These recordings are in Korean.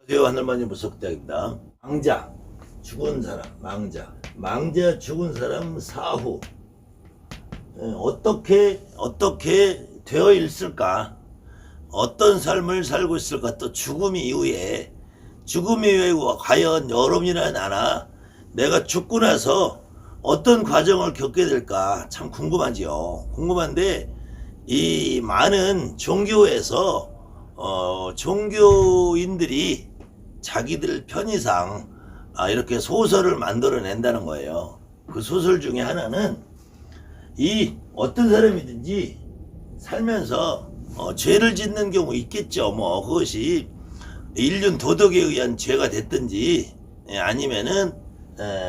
안녕하세요. 하늘만이 무속대입니다. 망자 죽은 사람, 망자 죽은 사람 사후 어떻게 되어 있을까? 어떤 삶을 살고 있을까? 또 죽음 이후에 과연 여러분이나 나나 내가 죽고 나서 어떤 과정을 겪게 될까 참 궁금하지요. 궁금한데 이 많은 종교에서 종교인들이 자기들 편의상 이렇게 소설을 만들어낸다는 거예요. 그 소설 중에 하나는 이 어떤 사람이든지 살면서 죄를 짓는 경우 있겠죠. 뭐 그것이 인륜 도덕에 의한 죄가 됐든지 아니면은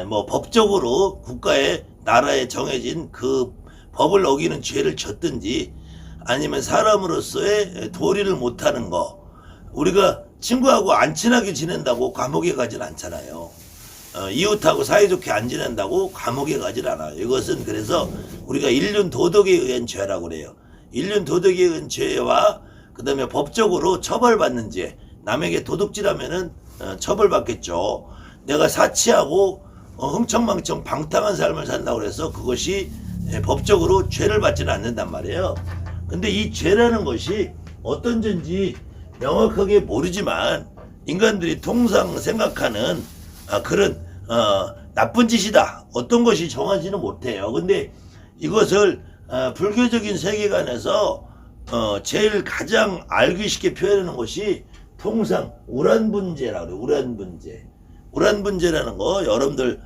뭐 법적으로 국가에 나라에 정해진 그 법을 어기는 죄를 졌든지 아니면 사람으로서의 도리를 못하는 거. 우리가 친구하고 안 친하게 지낸다고 감옥에 가진 않잖아요. 이웃하고 사이좋게 안 지낸다고 감옥에 가질 않아요. 이것은 그래서 우리가 인륜 도덕에 의한 죄라고 그래요. 인륜 도덕에 의한 죄와 그 다음에 법적으로 처벌받는 죄. 남에게 도둑질하면은 처벌받겠죠. 내가 사치하고 흥청망청 방탕한 삶을 산다고 해서 그것이 법적으로 죄를 받지는 않는단 말이에요. 근데 이 죄라는 것이 어떤 죄인지 명확하게 모르지만 인간들이 통상 생각하는 그런 나쁜 짓이다. 어떤 것이 정하지는 못해요. 근데 이것을 불교적인 세계관에서 제일 가장 알기 쉽게 표현하는 것이 통상 우란분제라고 그래요. 우란분제. 우란분제라는 거 여러분들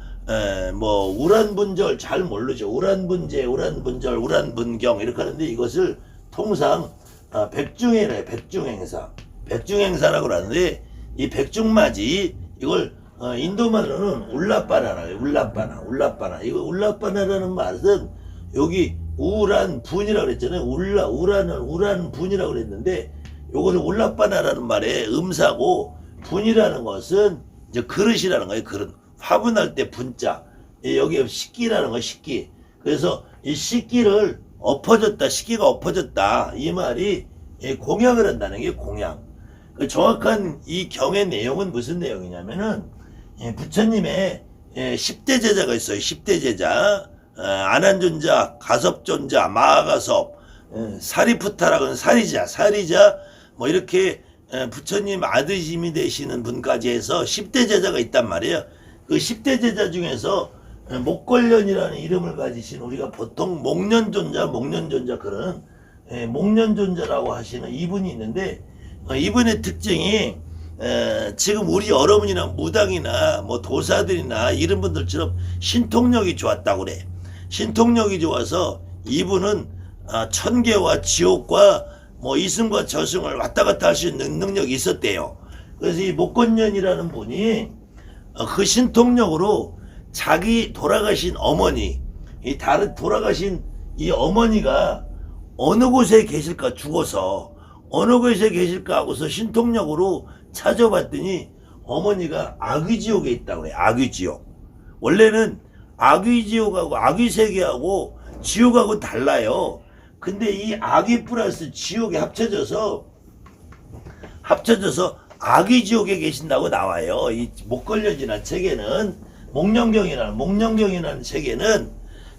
뭐 우란분절 잘 모르죠. 우란분제, 우란분절, 우란분경 이렇게 하는데 이것을 통상 백중행이래요. 백중행사. 백중행사라고 하는데 이 백중맞이 이걸 인도말로는 울라빠나라고 해요. 울라빠나. 이거 울라빠나라는 말은 여기 우란분이라고 그랬잖아요. 우란은 우란분이라고 그랬는데 요거는 울라빠나라는 말의 음사고 분이라는 것은 이제 그릇이라는 거예요. 그릇. 화분할 때 분자. 여기 식기라는 거예요. 식기. 그래서 이 식기를 엎어졌다. 식기가 엎어졌다. 이 말이 공양을 한다는 게 공양. 그 정확한 이 경의 내용은 무슨 내용이냐면은 부처님의 10대 제자가 있어요. 10대 제자. 아난존자, 가섭존자, 마하가섭, 사리푸타라고 하는 사리자 뭐 이렇게 부처님 아드님이 되시는 분까지 해서 10대 제자가 있단 말이에요. 그 10대 제자 중에서 목걸련이라는 이름을 가지신 우리가 보통 목련존자 그런 목련존자라고 하시는 이분이 있는데 이분의 특징이 지금 우리 여러분이나 무당이나 뭐 도사들이나 이런 분들처럼 신통력이 좋았다고 그래. 신통력이 좋아서 이분은 천계와 지옥과 뭐 이승과 저승을 왔다 갔다 할 수 있는 능력이 있었대요. 그래서 이 목건년이라는 분이 그 신통력으로 자기 돌아가신 어머니, 이 다른 돌아가신 이 어머니가 어느 곳에 계실까 죽어서 어느 곳에 계실까 하고서 신통력으로 찾아봤더니 어머니가 아귀지옥에 있다고 그래요. 아귀지옥. 원래는 아귀지옥하고 아귀세계하고 지옥하고 달라요. 근데 이 아귀 플러스 지옥에 합쳐져서 아귀지옥에 계신다고 나와요. 이 목걸려지라는 책에는 목련경이라는 책에는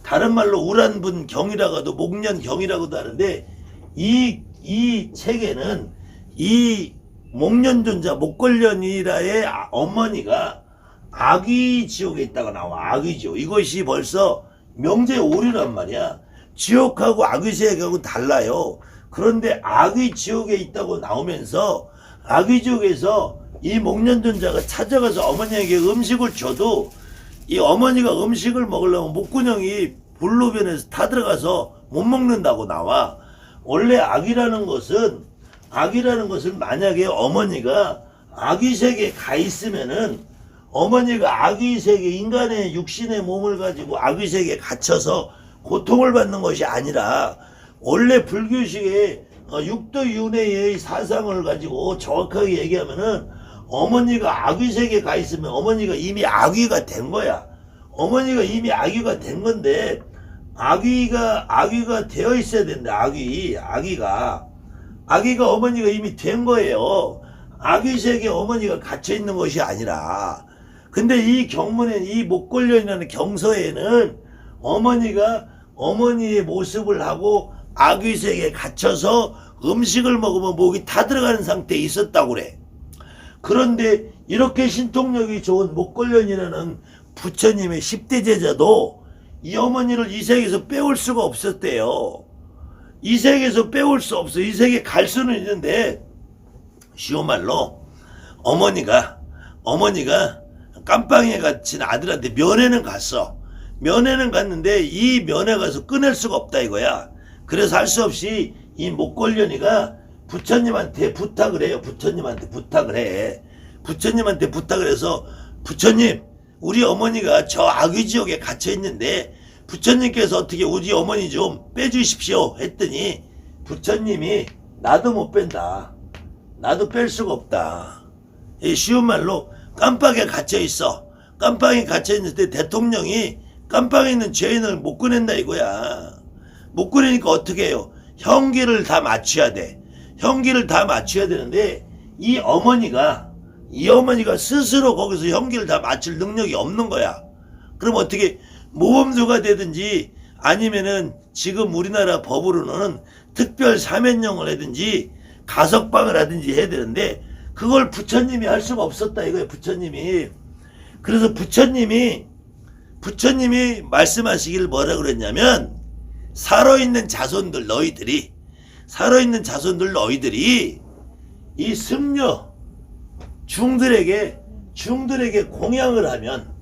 다른 말로 우란분경이라고도 목련경이라고도 하는데 이 책에는 이 목련존자 목걸련이라의 어머니가 아귀지옥에 있다가 나와. 아귀지옥. 이것이 벌써 명제오류란 말이야. 지옥하고 아귀세계하고 달라요. 그런데 아귀지옥에 있다고 나오면서 아귀지옥에서 이 목련존자가 찾아가서 어머니에게 음식을 줘도 이 어머니가 음식을 먹으려면 목구멍이 불로변에서 타들어가서 못 먹는다고 나와. 원래 악이라는 것은 만약에 어머니가 아귀세계에 가 있으면은 어머니가 아귀세계 인간의 육신의 몸을 가지고 아귀세계에 갇혀서 고통을 받는 것이 아니라 원래 불교식의 육도윤회의 사상을 가지고 정확하게 얘기하면은 어머니가 아귀세계에 가 있으면 어머니가 이미 아귀가 된 거야. 어머니가 이미 아귀가 된 건데 아귀가 되어 있어야 된다. 아귀가 어머니가 이미 된 거예요. 아귀색의 어머니가 갇혀 있는 것이 아니라, 근데 이 경문에, 이 목걸련이라는 경서에는 어머니가 어머니의 모습을 하고 아귀색에 갇혀서 음식을 먹으면 목이 다 들어가는 상태에 있었다고 그래. 그런데 이렇게 신통력이 좋은 목걸련이라는 부처님의 10대 제자도 이 어머니를 이 세계에서 빼올 수가 없었대요. 이 세계에서 빼올 수 없어. 이 세계에 갈 수는 있는데, 쉬운 말로 어머니가 깜빵에 갇힌 아들한테 면회는 갔어. 면회는 갔는데 이 면회 가서 끊을 수가 없다 이거야. 그래서 할 수 없이 이 목걸련이가 부처님한테 부탁을 해요. 부처님한테 부탁을 해. 부처님한테 부탁을 해서, 부처님, 우리 어머니가 저 아귀지옥에 갇혀 있는데 부처님께서 어떻게 우리 어머니 좀 빼주십시오 했더니, 부처님이 나도 못 뺀다. 나도 뺄 수가 없다. 쉬운 말로 깜빵에 갇혀 있어. 깜빵에 갇혀 있는데 대통령이 깜빵에 있는 죄인을 못 꺼낸다 이거야. 못 꺼내니까 어떻게 해요? 형기를 다 맞춰야 돼. 형기를 다 맞춰야 되는데 이 어머니가 스스로 거기서 형기를 다 맞출 능력이 없는 거야. 그럼 어떻게, 모범수가 되든지 아니면은 지금 우리나라 법으로는 특별 사면령을 하든지 가석방을 하든지 해야 되는데 그걸 부처님이 할 수가 없었다 이거예요. 부처님이. 그래서 부처님이 말씀하시길 뭐라 그랬냐면, 살아있는 자손들 너희들이 이 승려 중들에게 공양을 하면,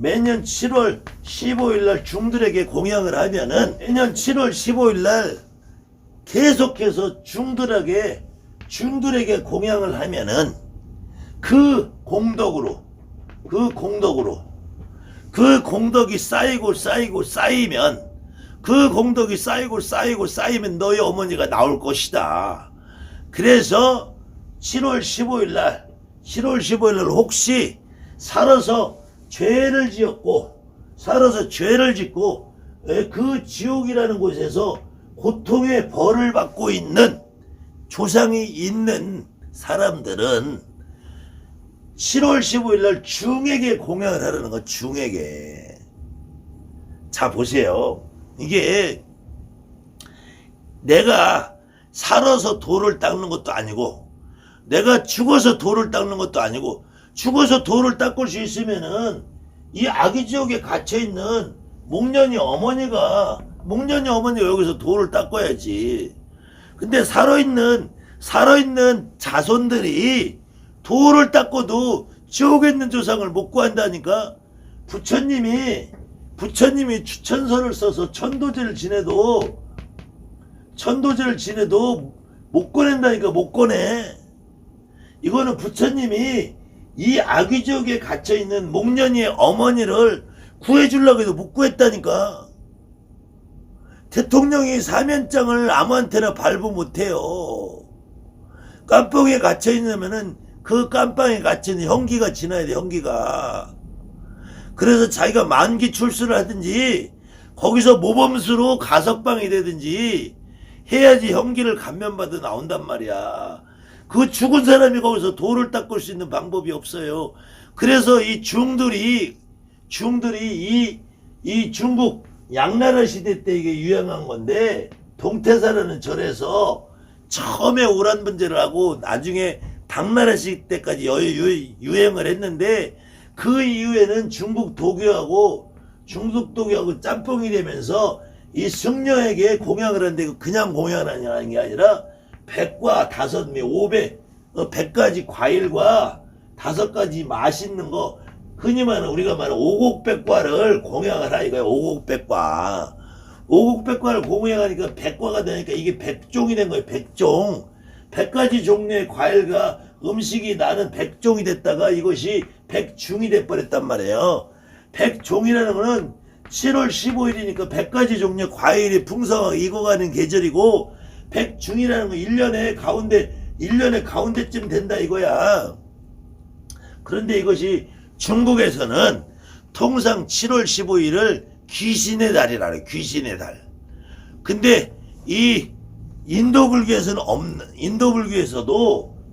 매년 7월 15일 날 중들에게 공양을 하면은, 매년 7월 15일 날 계속해서 중들에게 공양을 하면은 그 공덕이 쌓이면 너희 어머니가 나올 것이다. 그래서 7월 15일 날 혹시 살아서 죄를 짓고 그 지옥이라는 곳에서 고통의 벌을 받고 있는 조상이 있는 사람들은 7월 15일 날 중에게 공양을 하라는 거. 중에게. 자 보세요. 이게 내가 살아서 돌을 닦는 것도 아니고, 내가 죽어서 돌을 닦는 것도 아니고, 죽어서 돌을 닦을 수 있으면은 이 아귀지옥에 갇혀있는 목련이 어머니가 여기서 돌을 닦아야지. 근데 살아있는 자손들이 돌을 닦고도 지옥에 있는 조상을 못 구한다니까. 부처님이 추천서를 써서 천도제를 지내도 못 꺼낸다니까. 못 꺼내. 이거는 부처님이 이 아귀지옥에 갇혀있는 목련이의 어머니를 구해주려고 해도 못 구했다니까. 대통령이 사면장을 아무한테나 발부 못해요. 깜빵에 갇혀있으면은 그 깜빵에 갇힌 형기가 지나야 돼. 형기가. 그래서 자기가 만기 출소를 하든지 거기서 모범수로 가석방이 되든지 해야지 형기를 감면받아 나온단 말이야. 그 죽은 사람이 거기서 돌을 닦을 수 있는 방법이 없어요. 그래서 이 중들이 이 중국 양나라 시대 때 이게 유행한 건데, 동태사라는 절에서 처음에 오란분제를 하고 나중에 당나라 시대 때까지 유행을 했는데, 그 이후에는 중국 도교하고 짬뽕이 되면서 이 승려에게 공양을 하는데, 그냥 공양하는 게 아니라 100과 5미 500 100가지 과일과 5가지 맛있는 거, 흔히 말하는 우리가 말하는 오곡백과를 공양을 하니까. 오곡백과를 공양하니까 백과가 되니까 이게 백종이 된 거예요. 100가지 종류의 과일과 음식이 나는 100종이 됐다가 이것이 100중이 돼버렸단 말이에요. 100종이라는 거는 7월 15일이니까 100가지 종류의 과일이 풍성하게 익어가는 계절이고, 100중이라는 건 1년의 가운데쯤 된다 이거야. 그런데 이것이 중국에서는 통상 7월 15일을 귀신의 달이라 그래. 귀신의 달. 근데 이 인도불교에서는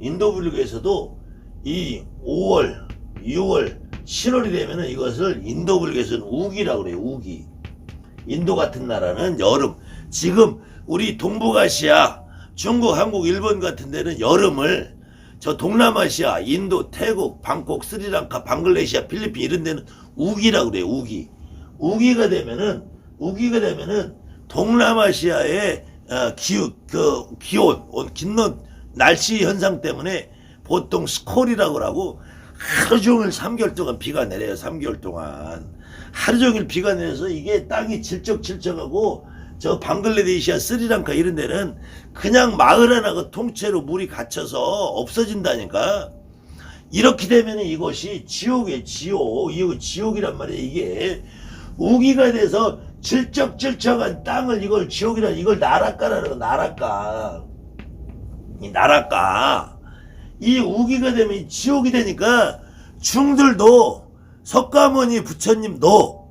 인도불교에서도 이 5월, 6월, 7월이 되면은 이것을 인도불교에서는 우기라고 그래요. 우기. 인도 같은 나라는 여름. 지금 우리 동북아시아, 중국, 한국, 일본 같은 데는 여름을, 저 동남아시아, 인도, 태국, 방콕, 스리랑카, 방글레시아, 필리핀 이런 데는 우기라고 그래요. 우기. 우기가 되면은 동남아시아의 기온, 날씨 현상 때문에 보통 스콜이라고 하고 하루 종일 3개월 동안 비가 내려요. 3개월 동안. 하루 종일 비가 내려서 이게 땅이 질척질척하고 저 방글라데시아, 스리랑카 이런 데는 그냥 마을 하나가 통째로 물이 갇혀서 없어진다니까. 이렇게 되면 이것이 지옥이에요. 지옥. 이거 지옥이란 말이에요. 이게 우기가 돼서 질척질척한 땅을 이걸 지옥이라, 이걸 나락가라는 거. 나락가. 이 나락가. 이 우기가 되면 지옥이 되니까 중들도 석가모니 부처님도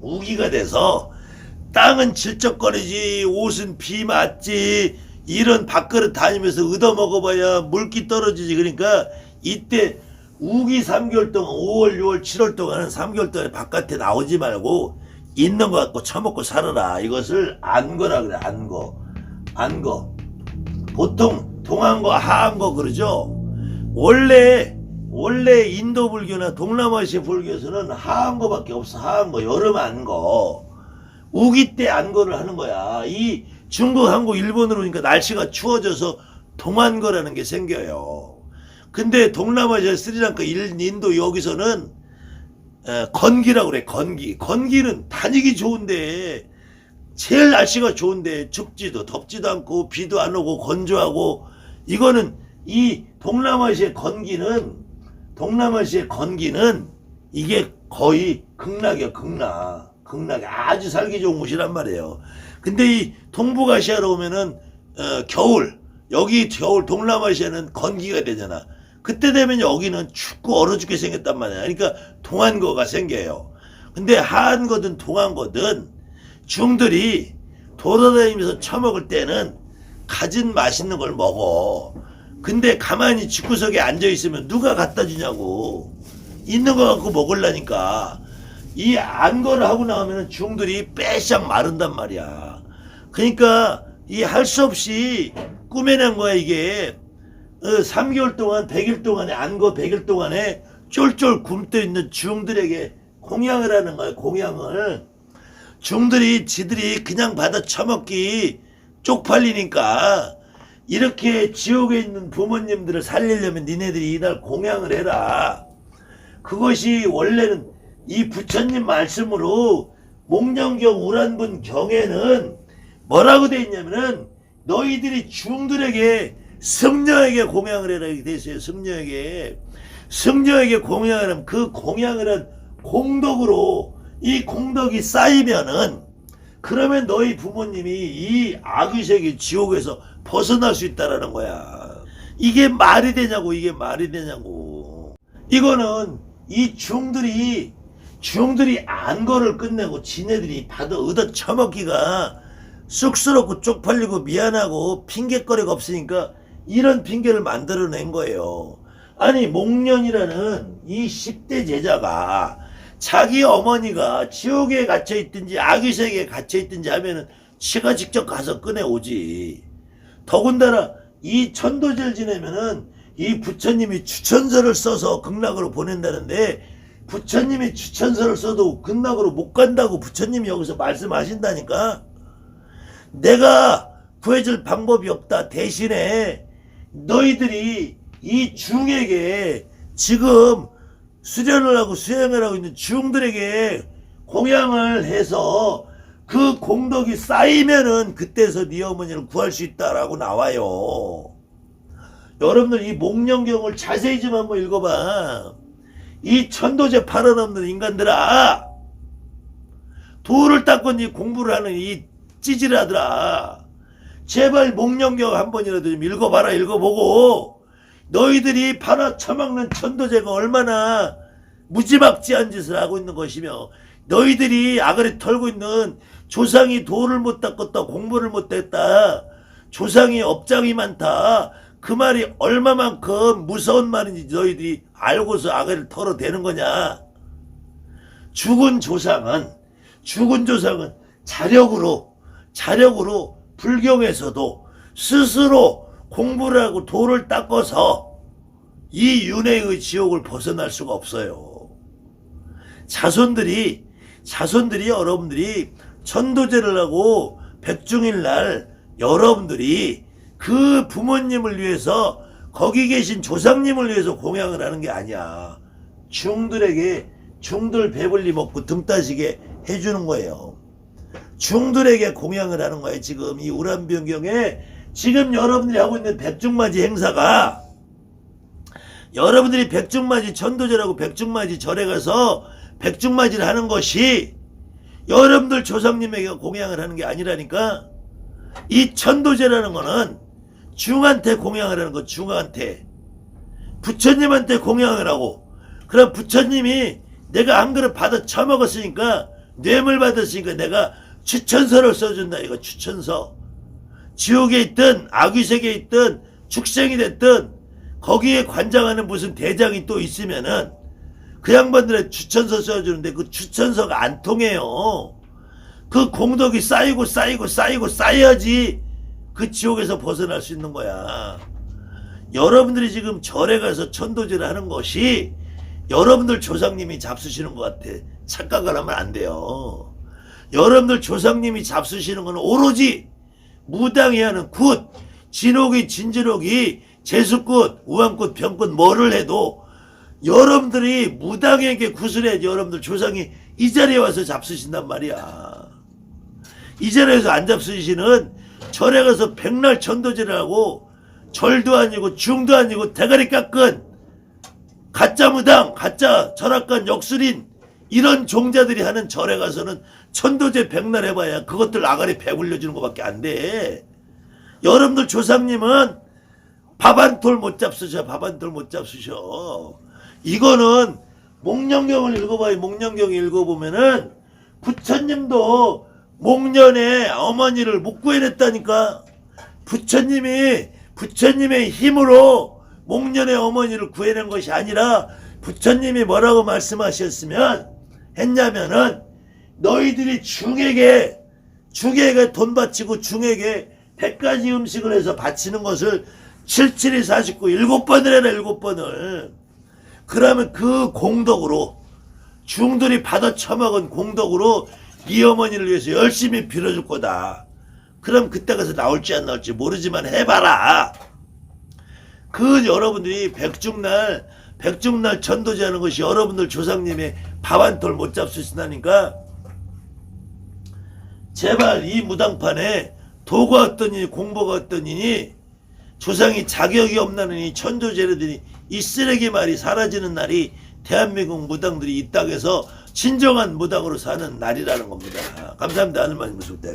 우기가 돼서 땅은 질척거리지, 옷은 비 맞지, 이런 밥그릇 다니면서 얻어먹어봐야 물기 떨어지지. 그러니까 이때 우기 3개월 동안, 5월, 6월, 7월 동안은 3개월 동안 바깥에 나오지 말고 있는 거 갖고 처먹고 살아라. 이것을 안거라 그래. 안거. 보통 동안거, 하안거 그러죠. 원래 인도 불교나 동남아시아 불교에서는 하안거밖에 없어. 하안거. 여름 안거. 우기 때 안거를 하는 거야. 이 중국, 한국, 일본으로 오니까 날씨가 추워져서 동안거라는 게 생겨요. 근데 동남아시아, 스리랑카, 인도 여기서는 건기라고 그래. 건기는 다니기 좋은데, 제일 날씨가 좋은데 춥지도 덥지도 않고 비도 안 오고 건조하고, 이거는 이 동남아시아의 건기는 이게 거의 극락이야. 극락이 아주 살기 좋은 곳이란 말이에요. 근데 이 동북아시아로 오면은 겨울, 여기 겨울, 동남아시아는 건기가 되잖아. 그때 되면 여기는 춥고 얼어 죽게 생겼단 말이야. 그러니까 동안거가 생겨요. 근데 하안거든 동안거든 중들이 돌아다니면서 처먹을 때는 가진 맛있는 걸 먹어. 근데 가만히 집구석에 앉아있으면 누가 갖다 주냐고. 있는 거 갖고 먹으려니까. 이 안거를 하고 나오면 중들이 빼샥 마른단 말이야. 그러니까 이 할 수 없이 꾸며낸 거야. 이게 3개월 동안, 100일 동안에, 안거 100일 동안에 쫄쫄 굶떠 있는 중들에게 공양을 하는 거야. 공양을. 중들이 지들이 그냥 받아 처먹기 쪽팔리니까 이렇게 지옥에 있는 부모님들을 살리려면 니네들이 이날 공양을 해라. 그것이 원래는 이 부처님 말씀으로 목련경 우란분 경에는 뭐라고 되어 있냐면은 너희들이 중들에게 승려에게 공양을 해라 이렇게 되어 있어요. 승려에게 공양을 하면 그 공양을 한 공덕으로 이 공덕이 쌓이면은 그러면 너희 부모님이 이 악의세계 지옥에서 벗어날 수 있다라는 거야. 이게 말이 되냐고. 이거는 이 중들이 안거를 끝내고 지네들이 받아 얻어 처먹기가 쑥스럽고 쪽팔리고 미안하고 핑계거리가 없으니까 이런 핑계를 만들어낸 거예요. 아니 목련이라는 이 10대 제자가 자기 어머니가 지옥에 갇혀있든지 악의세계에 갇혀있든지 하면은 지가 직접 가서 꺼내오지. 더군다나 이 천도제를 지내면은 이 부처님이 추천서를 써서 극락으로 보낸다는데 부처님이 추천서를 써도 극락으로 못 간다고 부처님이 여기서 말씀하신다니까. 내가 구해줄 방법이 없다. 대신에 너희들이 이 중에게 지금 수련을 하고 수행을 하고 있는 중들에게 공양을 해서 그 공덕이 쌓이면은 그때서 네 어머니를 구할 수 있다라고 나와요. 여러분들 이 목련경을 자세히 좀 한번 읽어봐. 이 천도제 팔아넘는 인간들아, 도를 닦고 네 공부를 하는 이 찌질하더라. 제발 목련경 한 번이라도 좀 읽어봐라. 읽어보고 너희들이 팔아 처먹는 천도제가 얼마나 무지막지한 짓을 하고 있는 것이며 너희들이 아가리 털고 있는 조상이 도를 못 닦았다, 공부를 못 했다, 조상이 업장이 많다, 그 말이 얼마만큼 무서운 말인지 너희들이 알고서 악을 털어대는 거냐. 죽은 조상은 자력으로 불경에서도 스스로 공부를 하고 도를 닦아서 이 윤회의 지옥을 벗어날 수가 없어요. 자손들이 여러분들이 천도제를 하고 백중일 날 여러분들이 그 부모님을 위해서 거기 계신 조상님을 위해서 공양을 하는 게 아니야. 중들 배불리 먹고 등 따시게 해주는 거예요. 중들에게 공양을 하는 거예요. 지금 이 우람변경에 지금 여러분들이 하고 있는 백중맞이 행사가, 여러분들이 백중맞이 천도제라고 백중맞이 절에 가서 백중맞이를 하는 것이 여러분들 조상님에게 공양을 하는 게 아니라니까. 이 천도제라는 거는 중한테 공양을 하는 거. 중한테 부처님한테 공양을 하고, 그럼 부처님이 내가 한 그릇 받아 처먹었으니까, 뇌물 받았으니까 내가 추천서를 써준다. 이거 추천서. 지옥에 있든 악귀세계에 있든 축생이 됐든 거기에 관장하는 무슨 대장이 또 있으면은 그 양반들의 추천서 써주는데 그 추천서가 안 통해요. 그 공덕이 쌓여야지 그 지옥에서 벗어날 수 있는 거야. 여러분들이 지금 절에 가서 천도제를 하는 것이 여러분들 조상님이 잡수시는 것 같아. 착각을 하면 안 돼요. 여러분들 조상님이 잡수시는 건 오로지 무당이 하는 굿, 진옥이, 진진옥이, 제수꽃, 우왕꽃, 병꽃 뭐를 해도 여러분들이 무당에게 굿을 해야지 여러분들 조상이 이 자리에 와서 잡수신단 말이야. 이 자리에서 안 잡수시는 절에 가서 백날 천도제를 하고 절도 아니고 중도 아니고 대가리 깎은 가짜 무당, 가짜 철학관, 역술인 이런 종자들이 하는 절에 가서는 천도제 백날 해봐야 그것들 아가리 배불려주는 것밖에 안 돼. 여러분들 조상님은 밥 한 톨 못 잡수셔. 밥 한 톨 못 잡수셔. 이거는 목련경을 읽어봐요. 목련경 읽어보면은 부처님도 목련에 어머니를 못 구해냈다니까. 부처님의 힘으로 목련의 어머니를 구해낸 것이 아니라 부처님이 뭐라고 했냐면은 너희들이 중에게 돈 바치고 중에게 100가지 음식을 해서 바치는 것을 77이 49 7번을 해라. 7번을. 그러면 그 공덕으로 중들이 받아 처먹은 공덕으로 네 어머니를 위해서 열심히 빌어줄 거다. 그럼 그때 가서 나올지 안 나올지 모르지만 해봐라. 그 여러분들이 백중날 천도제 하는 것이 여러분들 조상님의 밥 한 톨 못 잡수신다니까. 제발 이 무당판에 도가 어떠니 공보가 어떠니 조상이 자격이 없나니 천도제라더니 이 쓰레기 말이 사라지는 날이 대한민국 무당들이 이 땅에서 진정한 무당으로 사는 날이라는 겁니다. 감사합니다. 하늘만 무섭다.